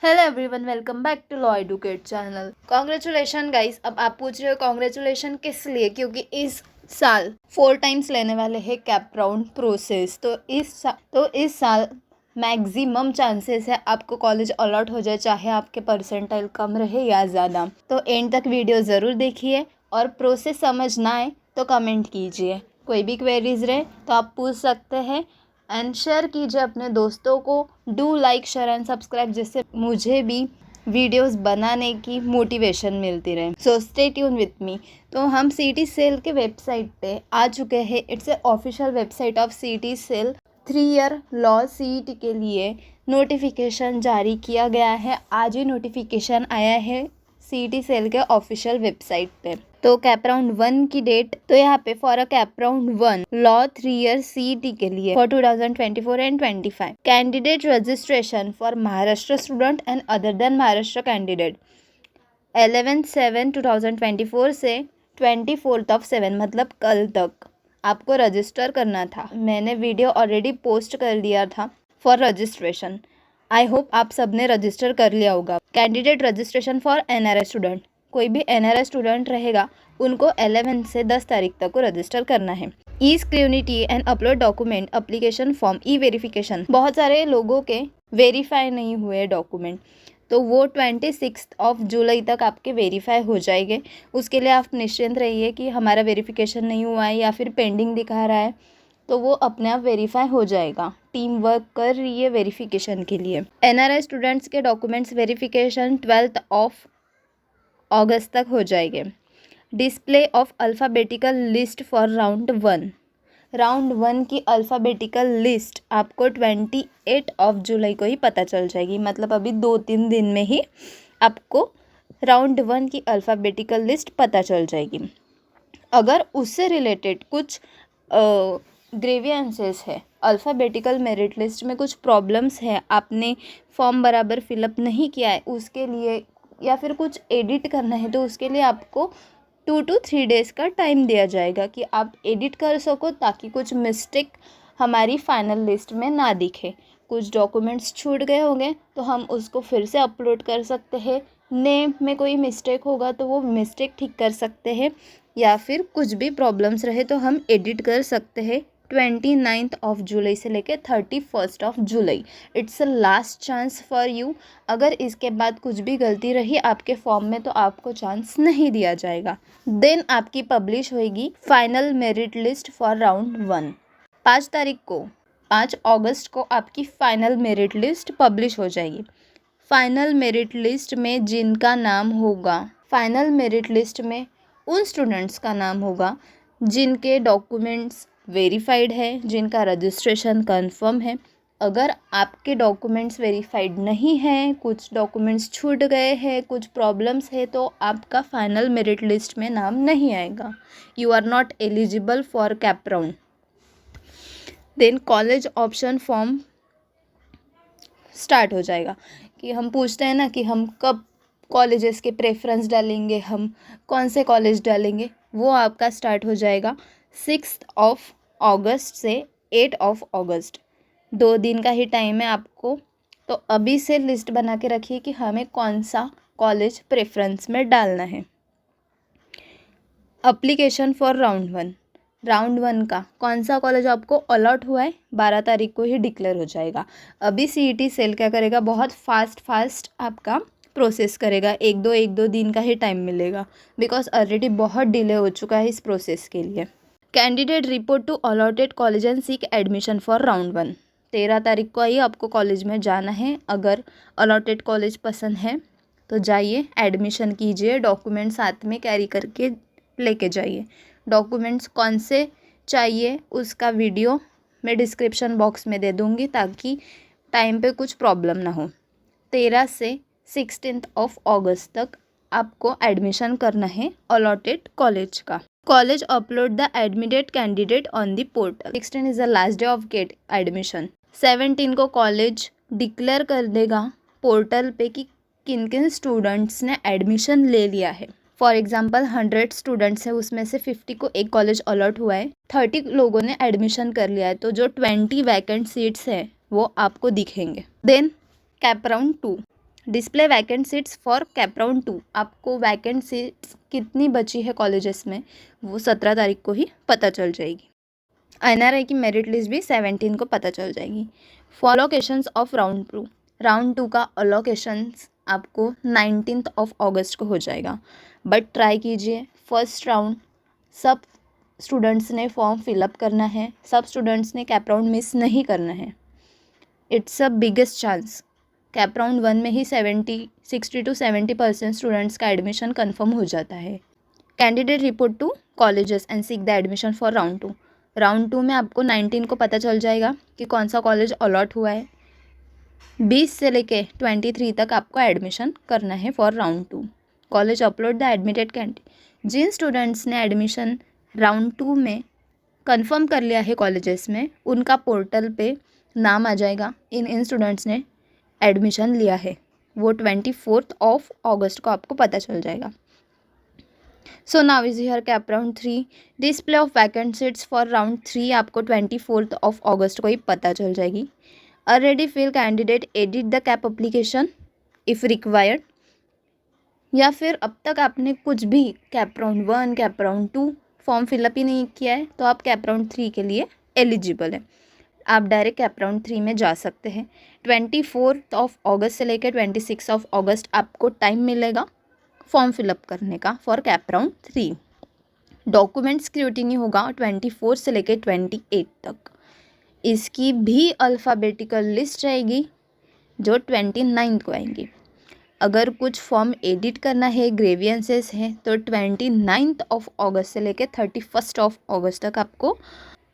Hello everyone, welcome back to law educate channel. Congratulation guys. अब आप पूछ रहे हो कॉन्ग्रेचुलेशन किस लिए? क्योंकि इस साल 4 टाइम्स लेने वाले हैं कैप राउंड प्रोसेस। तो इस साल मैक्सिमम चांसेस है आपको कॉलेज अलॉट हो जाए, चाहे आपके परसेंटाइल कम रहे या ज़्यादा। तो एंड तक वीडियो ज़रूर देखिए और प्रोसेस समझ ना आए तो कमेंट कीजिए। कोई भी क्वेरीज रहे तो आप पूछ सकते हैं एंड शेयर कीजिए अपने दोस्तों को। Do like, share and subscribe, जिससे मुझे भी वीडियोस बनाने की मोटिवेशन मिलती रहे। So stay tune with me. तो हम सीटी सेल के वेबसाइट पे आ चुके हैं। It's a official website of सीटी सेल। 3 ईयर लॉ सीईटी के लिए नोटिफिकेशन जारी किया गया है। आज ही नोटिफिकेशन आया है सीटी सेल के ऑफिशियल वेबसाइट पे। तो कैप राउंड 1 की डेट तो यहाँ पे for a cap round 1 law 3 year CET के लिए for 2024 and 25 candidate registration for Maharashtra student and other than Maharashtra candidate 11/7/2024 से 24/7 मतलब कल तक आपको रजिस्टर करना था। मैंने वीडियो ऑलरेडी पोस्ट कर दिया था फॉर रजिस्ट्रेशन। आई होप आप सब ने रजिस्टर कर लिया होगा। Candidate registration for NRI student, कोई भी एनआरआई स्टूडेंट रहेगा उनको 11 से 10 तारीख तक को रजिस्टर करना है। E scrutiny and upload document application form e verification, बहुत सारे लोगों के वेरीफाई नहीं हुए डॉक्यूमेंट, तो वो 26 जुलाई तक आपके वेरीफाई हो जाएंगे। उसके लिए आप निश्चिंत रहिए कि हमारा वेरिफिकेशन नहीं हुआ है या फिर पेंडिंग दिखा रहा है, तो वो अपने आप वेरीफाई हो जाएगा। टीम वर्क कर रही है वेरिफिकेशन के लिए। एनआरआई स्टूडेंट्स के डॉक्यूमेंट्स वेरिफिकेशन 12 अगस्त तक हो जाएंगे। Display of alphabetical list for round 1 की अल्फ़ाबेटिकल लिस्ट आपको 28 जुलाई को ही पता चल जाएगी। मतलब अभी 2-3 दिन में ही आपको राउंड 1 की अल्फ़ाबेटिकल लिस्ट पता चल जाएगी। अगर उससे रिलेटेड कुछ ग्रेवियंसेस है, अल्फ़ाबेटिकल मेरिट लिस्ट में कुछ प्रॉब्लम्स है, आपने फॉर्म बराबर फिलअप नहीं किया है उसके लिए, या फिर कुछ एडिट करना है, तो उसके लिए आपको 2 to 3 डेज़ का टाइम दिया जाएगा कि आप एडिट कर सको, ताकि कुछ मिस्टेक हमारी फाइनल लिस्ट में ना दिखे। कुछ डॉक्यूमेंट्स छूट गए होंगे तो हम उसको फिर से अपलोड कर सकते हैं। नेम में कोई मिस्टेक होगा तो वो मिस्टेक ठीक कर सकते हैं, या फिर कुछ भी प्रॉब्लम्स रहे तो हम एडिट कर सकते हैं। 29 जुलाई से लेकर 31 जुलाई it's a last chance for you. अगर इसके बाद कुछ भी गलती रही आपके फॉर्म में तो आपको चांस नहीं दिया जाएगा। देन आपकी पब्लिश होएगी final merit list for round 1। 5 अगस्त को आपकी फाइनल मेरिट लिस्ट पब्लिश हो जाएगी। फाइनल मेरिट लिस्ट में जिनका नाम होगा, फाइनल मेरिट लिस्ट में उन स्टूडेंट्स का नाम होगा जिनके डॉक्यूमेंट्स वेरीफाइड है, जिनका रजिस्ट्रेशन कंफर्म है। अगर आपके डॉक्यूमेंट्स वेरीफाइड नहीं हैं, कुछ डॉक्यूमेंट्स छूट गए हैं, कुछ प्रॉब्लम्स है, तो आपका फाइनल मेरिट लिस्ट में नाम नहीं आएगा। You are not eligible for cap round. Then college option form start हो जाएगा कि हम पूछते हैं ना कि हम कब कॉलेजेस के प्रेफरेंस डालेंगे, हम कौन से कॉलेज डालेंगे, वो आपका स्टार्ट हो जाएगा 6 अगस्त से 8 अगस्त। 2 दिन का ही टाइम है आपको। तो अभी से लिस्ट बना के रखिए कि हमें कौन सा कॉलेज प्रेफरेंस में डालना है। एप्लीकेशन फॉर राउंड 1 का कौन सा कॉलेज आपको अलॉट हुआ है 12 तारीख को ही डिक्लेयर हो जाएगा। अभी सीईटी सेल क्या करेगा, बहुत फास्ट आपका प्रोसेस करेगा। एक दो दिन का ही टाइम मिलेगा, बिकॉज ऑलरेडी बहुत डिले हो चुका है इस प्रोसेस के लिए। Candidate report to allotted college and seek admission for round 1। 13 तारीख को ही आपको कॉलेज में जाना है। अगर अलॉटेड कॉलेज पसंद है तो जाइए, एडमिशन कीजिए, डॉक्यूमेंट साथ में कैरी करके लेके जाइए। डॉक्यूमेंट्स कौन से चाहिए उसका वीडियो मैं डिस्क्रिप्शन बॉक्स में दे दूँगी, ताकि टाइम पे कुछ प्रॉब्लम ना हो। 13 से 16 अगस्त तक आपको एडमिशन करना है अलॉटेड कॉलेज का। College upload the admitted candidate on the portal. 16 is the last day of get admission. 17 को कॉलेज डिक्लेयर कर देगा पोर्टल पे कि किन किन स्टूडेंट्स ने एडमिशन ले लिया है। फॉर एग्जाम्पल 100 स्टूडेंट्स हैं, उसमें से 50 को एक कॉलेज अलॉट हुआ है, 30 लोगों ने एडमिशन कर लिया है, तो जो 20 वैकेंट सीट्स हैं वो आपको दिखेंगे। Then cap round 2 display vacant seats for cap round 2। आपको वैकेंट सीट्स कितनी बची है कॉलेजेस में वो 17 तारीख को ही पता चल जाएगी। NRI की मेरिट लिस्ट भी 17 को पता चल जाएगी। फॉर अलोकेशंस ऑफ राउंड 2 का अलोकेशंस आपको 19 अगस्त को हो जाएगा। बट ट्राई कीजिए, फर्स्ट राउंड सब स्टूडेंट्स ने फॉर्म फिलअप करना है, सब स्टूडेंट्स ने कैप राउंड मिस नहीं करना है। It's a biggest chance. Cap round 1 में ही 60 to 70% स्टूडेंट्स का एडमिशन कन्फर्म हो जाता है। Candidate report to colleges and seek the admission for round 2। Round 2 में आपको 19 को पता चल जाएगा कि कौन सा कॉलेज अलॉट हुआ है। 20 से लेके 23 तक आपको एडमिशन करना है for round 2। College upload the admitted candidate. जिन स्टूडेंट्स ने एडमिशन राउंड 2 में कंफर्म कर लिया है कॉलेजेस में, उनका पोर्टल पे नाम आ जाएगा। इन स्टूडेंट्स ने एडमिशन लिया है, वो 24 अगस्त को आपको पता चल जाएगा। So now is here CAP round 3। Display of vacant seats for round 3 आपको 24 अगस्त को ही पता चल जाएगी। Already fill candidate edit the CAP application if required, या फिर अब तक आपने कुछ भी CAP round 1 CAP round 2 form fill up ही नहीं किया है तो आप कैप राउंड 3 के लिए एलिजिबल है। आप डायरेक्ट कैप राउंड 3 में जा सकते हैं। 24 अगस्त से लेकर 26 अगस्त आपको टाइम मिलेगा फॉर्म फिलअप करने का for cap round 3। Document scrutiny होगा 24 से लेकर 28 तक। इसकी भी अल्फ़ाबेटिकल लिस्ट रहेगी जो 29 को आएंगी। अगर कुछ फॉर्म एडिट करना है, ग्रेवियंसेस हैं, तो 29 अगस्त से लेकर 31 अगस्त तक आपको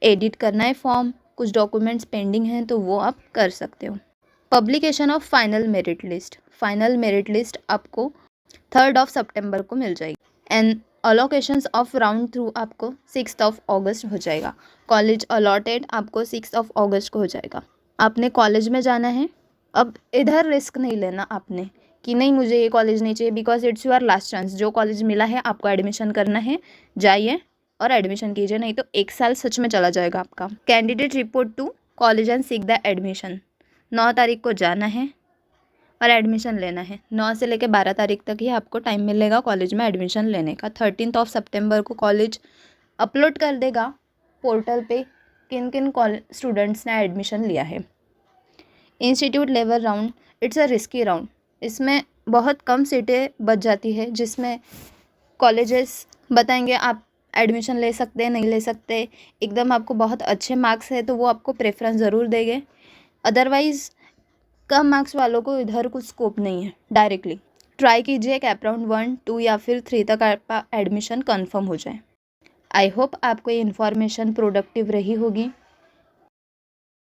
एडिट करना है फॉर्म। कुछ डॉक्यूमेंट्स पेंडिंग हैं तो वो आप कर सकते हो। Publication of final merit list. Final merit list आपको 3 सितंबर को मिल जाएगी। एंड अलोकेशंस ऑफ राउंड 2 आपको 6 अगस्त हो जाएगा। कॉलेज अलॉटेड आपको 6 अगस्त को हो जाएगा। आपने कॉलेज में जाना है। अब इधर रिस्क नहीं लेना आपने कि नहीं मुझे ये कॉलेज नहीं चाहिए, because it's your last chance. जो कॉलेज मिला है आपको एडमिशन करना है, जाइए और एडमिशन कीजिए, नहीं तो 1 साल सच में चला जाएगा आपका। Candidate report to college and seek the admission. 9 तारीख को जाना है और एडमिशन लेना है। 9 से लेकर 12 तारीख तक ही आपको टाइम मिलेगा कॉलेज में एडमिशन लेने का। 13 सितंबर को कॉलेज अपलोड कर देगा पोर्टल पे किन किन स्टूडेंट्स ने एडमिशन लिया है। Institute level round, it's a risky round. इसमें बहुत कम सीटें बच जाती है, जिसमें कॉलेजेस बताएंगे आप एडमिशन ले सकते हैं, नहीं ले सकते। एकदम आपको बहुत अच्छे मार्क्स है तो वो आपको प्रेफरेंस ज़रूर देंगे, अदरवाइज़ कम मार्क्स वालों को इधर कुछ स्कोप नहीं है। डायरेक्टली ट्राई कीजिए कैप राउंड 1, 2 या फिर 3 तक आपका एडमिशन कंफर्म हो जाए। आई होप आपको ये इन्फॉर्मेशन प्रोडक्टिव रही होगी।